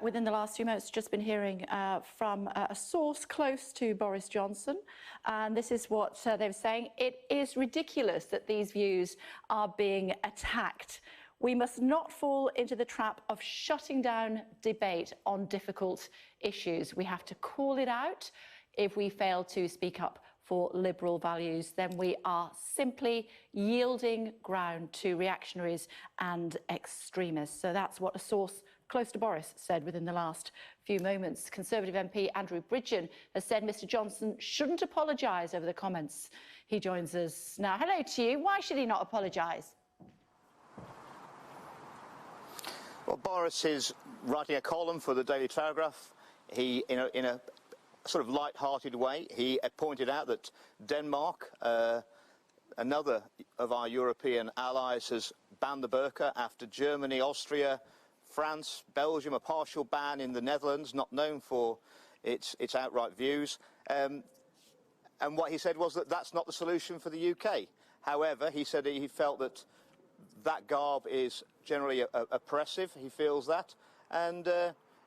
within the last few months, just been hearing from a source close to Boris Johnson, and this is what they were saying. It is ridiculous that these views are being attacked. We must not fall into the trap of shutting down debate on difficult issues. We have to call it out. If we fail to speak up for liberal values, then we are simply yielding ground to reactionaries and extremists. So that's what a source close to Boris said within the last few moments. Conservative MP Andrew Bridgen has said Mr Johnson shouldn't apologise over the comments. He joins us now. Hello to you. Why should he not apologise? Well, Boris is writing a column for the Daily Telegraph. He, in a sort of light-hearted way, he pointed out that Denmark, another of our European allies, has banned the burqa after Germany, Austria, France, Belgium, a partial ban in the Netherlands, not known for its outright views. And what he said was that that's not the solution for the UK. However, he said he felt that that garb is generally oppressive, he feels that, and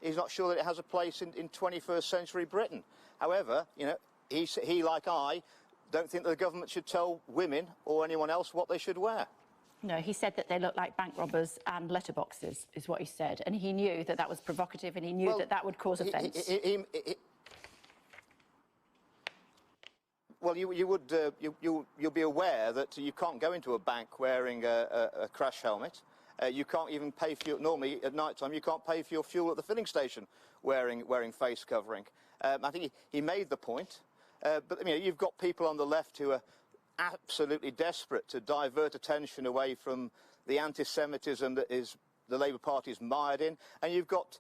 he's not sure that it has a place in 21st century Britain. However, you know, he, like I, don't think that the government should tell women or anyone else what they should wear. No, he said that they look like bank robbers and letterboxes, is what he said. And he knew that that was provocative, and he knew that that would cause offence. Well, you'll be aware that you can't go into a bank wearing a crash helmet. You can't even pay for your, normally at night time, you can't pay for your fuel at the filling station wearing face covering. I think he made the point, but you know, you've got people on the left who are absolutely desperate to divert attention away from the anti-Semitism that is the Labour Party is mired in, and you've got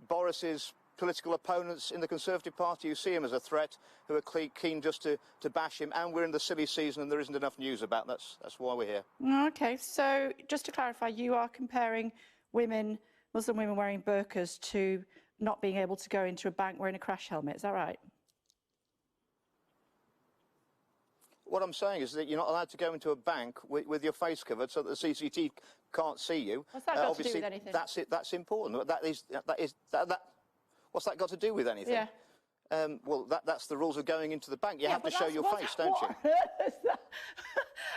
Boris's political opponents in the Conservative Party who see him as a threat, who are keen just to bash him, and we're in the silly season and there isn't enough news about that. That's why we're here. OK, so just to clarify, you are comparing women, Muslim women wearing burqas to not being able to go into a bank wearing a crash helmet, is that right? What I'm saying is that you're not allowed to go into a bank with your face covered so that the CCTV can't see you. What's that got to do with anything? That's it. That's important. What's that got to do with anything? Yeah. Well, that's the rules of going into the bank. You have to show your face, don't you?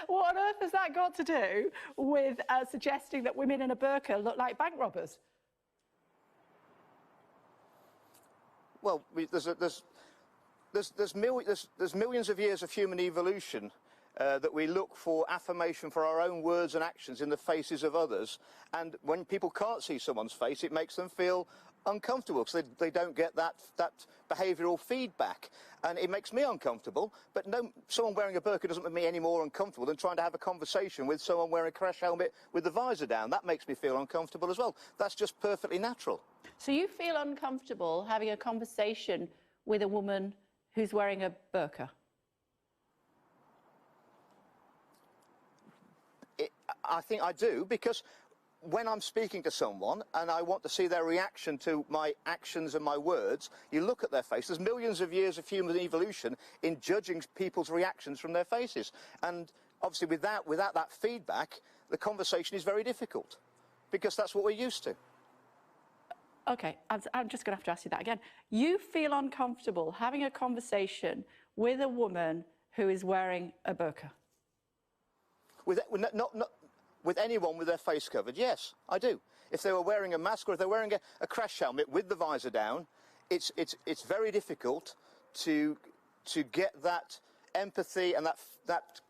What on earth has that got to do with suggesting that women in a burqa look like bank robbers? Well, there's millions of years of human evolution that we look for affirmation for our own words and actions in the faces of others, and when people can't see someone's face, it makes them feel uncomfortable because they don't get that behavioural feedback, and it makes me uncomfortable. But no, someone wearing a burqa doesn't make me any more uncomfortable than trying to have a conversation with someone wearing a crash helmet with the visor down. That makes me feel uncomfortable as well. That's just perfectly natural. So you feel uncomfortable having a conversation with a woman who's wearing a burqa? I think I do, because when I'm speaking to someone and I want to see their reaction to my actions and my words, you look at their face. There's millions of years of human evolution in judging people's reactions from their faces. And obviously without that feedback, the conversation is very difficult, because that's what we're used to. OK, I'm just going to have to ask you that again. You feel uncomfortable having a conversation with a woman who is wearing a burqa? With anyone with their face covered, yes, I do. If they were wearing a mask or if they're wearing a crash helmet with the visor down, it's very difficult to get that empathy and that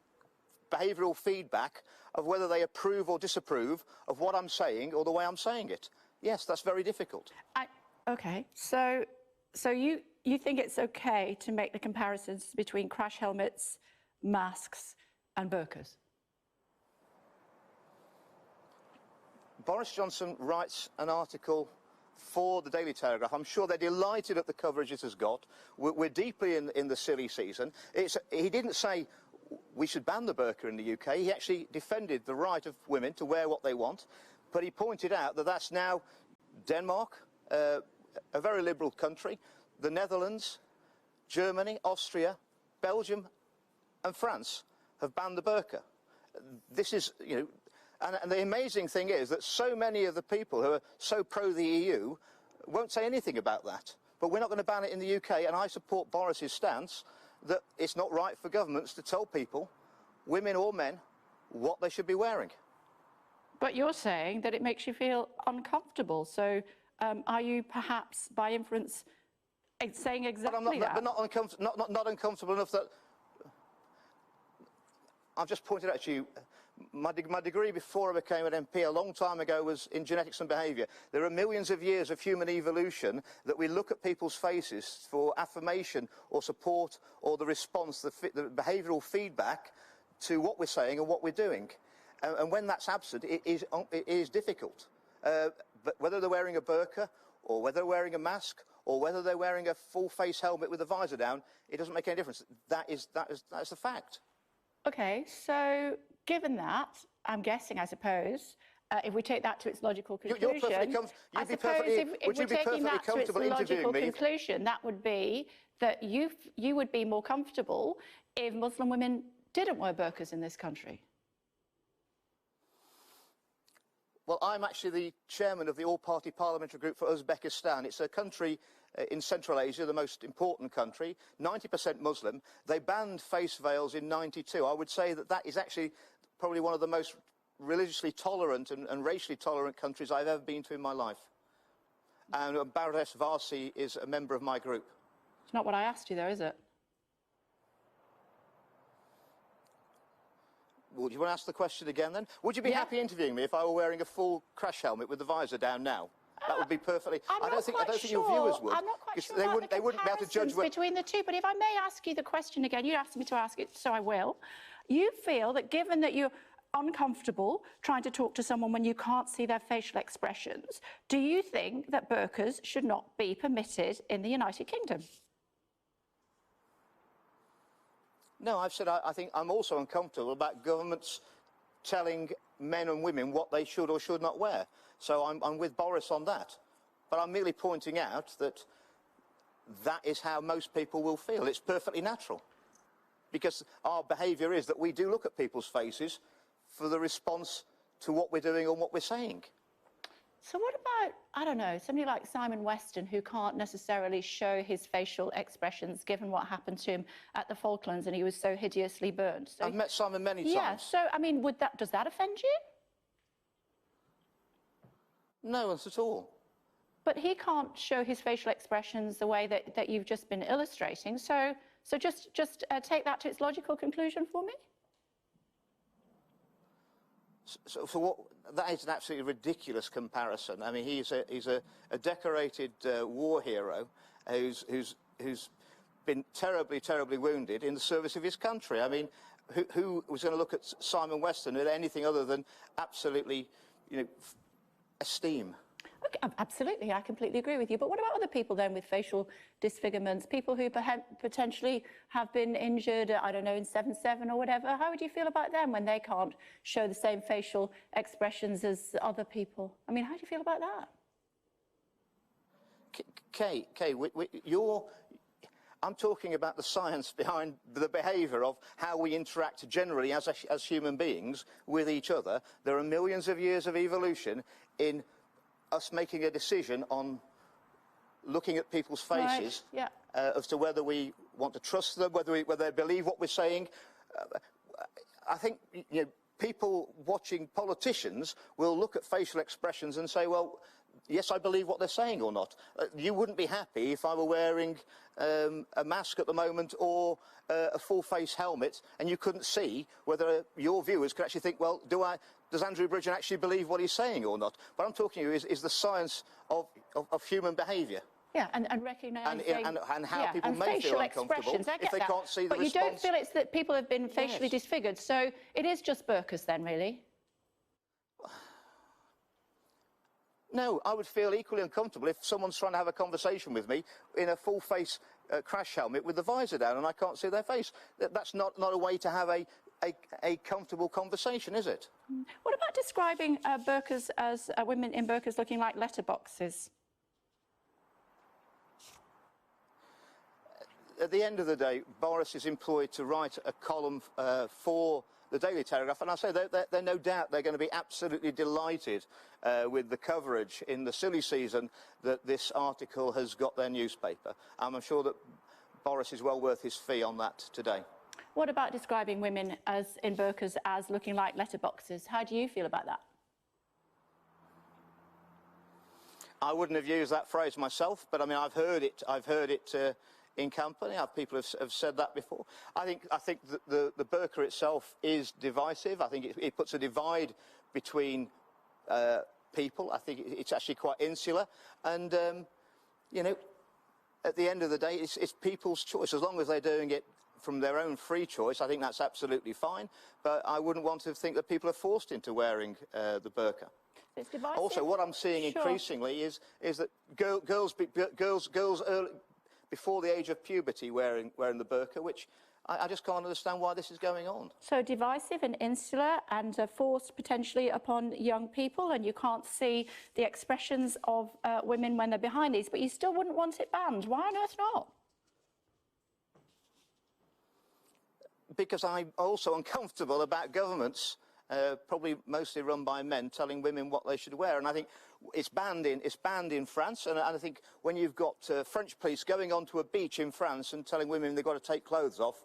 behavioural feedback of whether they approve or disapprove of what I'm saying or the way I'm saying it. Yes, that's very difficult. OK, so you think it's OK to make the comparisons between crash helmets, masks and burqas? Boris Johnson writes an article for the Daily Telegraph. I'm sure they're delighted at the coverage it has got. We're deeply in the silly season. He didn't say we should ban the burqa in the UK. He actually defended the right of women to wear what they want. But he pointed out that that's now Denmark, a very liberal country, the Netherlands, Germany, Austria, Belgium and France have banned the burqa. This is, and the amazing thing is that so many of the people who are so pro the EU won't say anything about that. But we're not going to ban it in the UK, and I support Boris's stance that it's not right for governments to tell people, women or men, what they should be wearing. But you're saying that it makes you feel uncomfortable. So are you perhaps, by inference, saying exactly that? But not uncomfortable enough that... I've just pointed out to you, my degree before I became an MP a long time ago was in genetics and behaviour. There are millions of years of human evolution that we look at people's faces for affirmation or support or the response, the behavioural feedback to what we're saying and what we're doing. And when that's absent, it is difficult. But whether they're wearing a burqa or whether they're wearing a mask or whether they're wearing a full-face helmet with a visor down, it doesn't make any difference. That's a fact. Okay, so given that, I'm guessing, I suppose, if we take that to its logical conclusion, I suppose if we're taking that to its logical conclusion, that would be that you would be more comfortable if Muslim women didn't wear burqas in this country. Well, I'm actually the chairman of the all-party parliamentary group for Uzbekistan. It's a country in Central Asia, the most important country, 90% Muslim. They banned face veils in '92. I would say that that is actually probably one of the most religiously tolerant and racially tolerant countries I've ever been to in my life. And Baroness Varsi is a member of my group. It's not what I asked you, though, is it? Well, do you want to ask the question again, then? Would you be happy interviewing me if I were wearing a full crash helmet with the visor down now? That would be perfectly... I don't think your viewers would. I'm not quite sure they wouldn't be able to judge between the two. But if I may ask you the question again, you asked me to ask it, so I will. You feel that given that you're uncomfortable trying to talk to someone when you can't see their facial expressions, do you think that burqas should not be permitted in the United Kingdom? No, I've said I think I'm also uncomfortable about governments telling men and women what they should or should not wear. So I'm with Boris on that. But I'm merely pointing out that that is how most people will feel. It's perfectly natural. Because our behaviour is that we do look at people's faces for the response to what we're doing and what we're saying. So what about, I don't know, somebody like Simon Weston, who can't necessarily show his facial expressions given what happened to him at the Falklands and he was so hideously burned? So I've met Simon many times. Yeah, so, I mean, does that offend you? No, not at all. But he can't show his facial expressions the way that you've just been illustrating. So just take that to its logical conclusion for me. So for what, that is an absolutely ridiculous comparison. I mean, he's a decorated war hero who's been terribly, terribly wounded in the service of his country. I mean, who was going to look at Simon Weston as anything other than absolutely, esteem? Okay, absolutely, I completely agree with you. But what about other people then with facial disfigurements? People who potentially have been injured, I don't know, in 7/7 or whatever. How would you feel about them when they can't show the same facial expressions as other people? I mean, how do you feel about that? Kay, I'm talking about the science behind the behaviour of how we interact generally as human beings with each other. There are millions of years of evolution in us making a decision on looking at people's faces, right. As to whether we want to trust them, whether they believe what we're saying. I think people watching politicians will look at facial expressions and say, well, yes, I believe what they're saying or not. You wouldn't be happy if I were wearing a mask at the moment or a full-face helmet and you couldn't see whether your viewers could actually think, well, does Andrew Bridgen actually believe what he's saying or not? But I'm talking to you is the science of human behaviour. Yeah, and recognising... And how people may feel uncomfortable if they can't see the response. But you don't feel it's that people have been facially disfigured, so it is just burqas then, really? No, I would feel equally uncomfortable if someone's trying to have a conversation with me in a full-face crash helmet with the visor down and I can't see their face. That's not a way to have a comfortable conversation, is it? What about describing burqas as women in burqas looking like letterboxes? At the end of the day, Boris is employed to write a column for the Daily Telegraph, and I say they're no doubt they're going to be absolutely delighted with the coverage in the silly season that this article has got their newspaper. I'm sure that Boris is well worth his fee on that today. What about describing women as in burqas as looking like letterboxes? How do you feel about that? I wouldn't have used that phrase myself, but I mean, I've heard it in company. People have said that before. I think that the burqa itself is divisive. I think it puts a divide between people. I think it's actually quite insular, and you know, at the end of the day, it's people's choice. As long as they're doing it from their own free choice, I think that's absolutely fine. But I wouldn't want to think that people are forced into wearing the burqa. It's divisive. Also, what I'm seeing increasingly is that girls early, before the age of puberty wearing the burqa, which I just can't understand why this is going on. So divisive and insular and forced potentially upon young people, and you can't see the expressions of women when they're behind these, but you still wouldn't want it banned. Why on earth not? Because I'm also uncomfortable about governments, probably mostly run by men, telling women what they should wear. And I think it's banned in France. And I think when you've got French police going onto a beach in France and telling women they've got to take clothes off,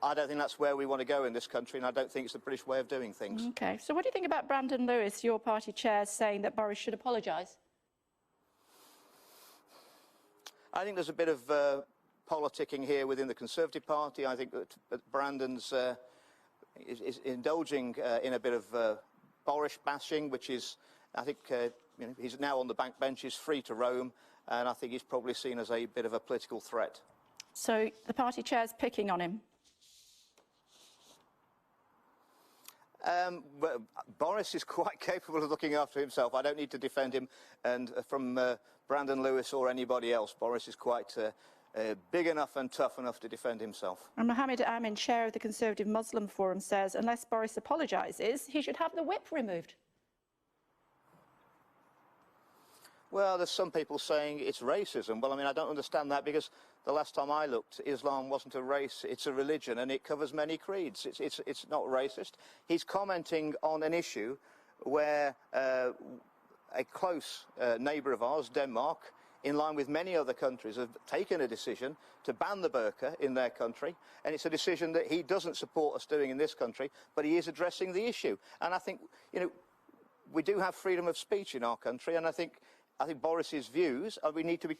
I don't think that's where we want to go in this country, and I don't think it's the British way of doing things. OK. So what do you think about Brandon Lewis, your party chair, saying that Boris should apologise? I think there's a bit of politicking here within the Conservative Party. I think that Brandon's is indulging in a bit of Boris bashing, which is, I think, you know, he's now on the backbenches, free to roam, and I think he's probably seen as a bit of a political threat. So the party chair's picking on him? Well, Boris is quite capable of looking after himself. I don't need to defend him, and from Brandon Lewis or anybody else, Boris is quite big enough and tough enough to defend himself. And Mohammed Amin, chair of the Conservative Muslim Forum, says unless Boris apologises, he should have the whip removed. Well, there's some people saying it's racism. Well, I mean, I don't understand that, because the last time I looked, Islam wasn't a race, it's a religion, and it covers many creeds. It's not racist. He's commenting on an issue where a close neighbour of ours, Denmark, in line with many other countries, have taken a decision to ban the burqa in their country, and it's a decision that he doesn't support us doing in this country, but he is addressing the issue. And I think, you know, we do have freedom of speech in our country, and I think Boris's views, we need to be,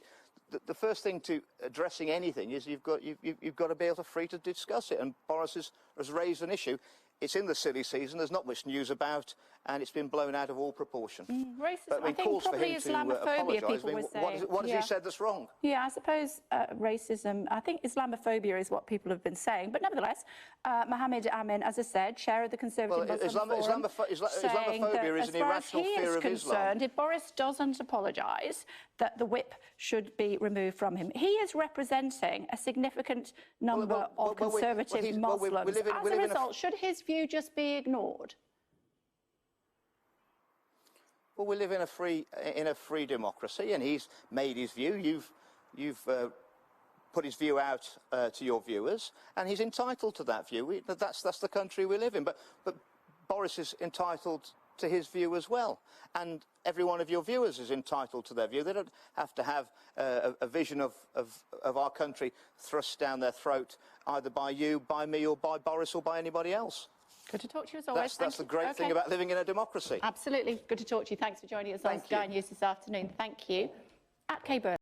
the first thing to addressing anything is you've got to be able to free to discuss it, and Boris has raised an issue. It's in the silly season, there's not much news about, and it's been blown out of all proportion. Racism, but, I think probably Islamophobia, people were saying. What has he said that's wrong? Yeah, I suppose racism, I think Islamophobia is what people have been saying. But nevertheless, Mohammed Amin, as I said, chair of the Conservative Muslim Forum, Islamophobia is an irrational fear of Islam. If Boris doesn't apologise, that the whip should be removed from him. He is representing a significant number of conservative Muslims. As a result, should his view just be ignored? Well, we live in a free democracy, and he's made his view. You've put his view out to your viewers, and he's entitled to that view. That's the country we live in. But Boris is entitled to his view as well, and every one of your viewers is entitled to their view. They don't have to have a vision of our country thrust down their throat, either by you, by me, or by Boris, or by anybody else. Good to talk to you as always. That's the great thing about living in a democracy. Absolutely. Good to talk to you. Thanks for joining us on Sky News this afternoon. Thank you. At K. Burn.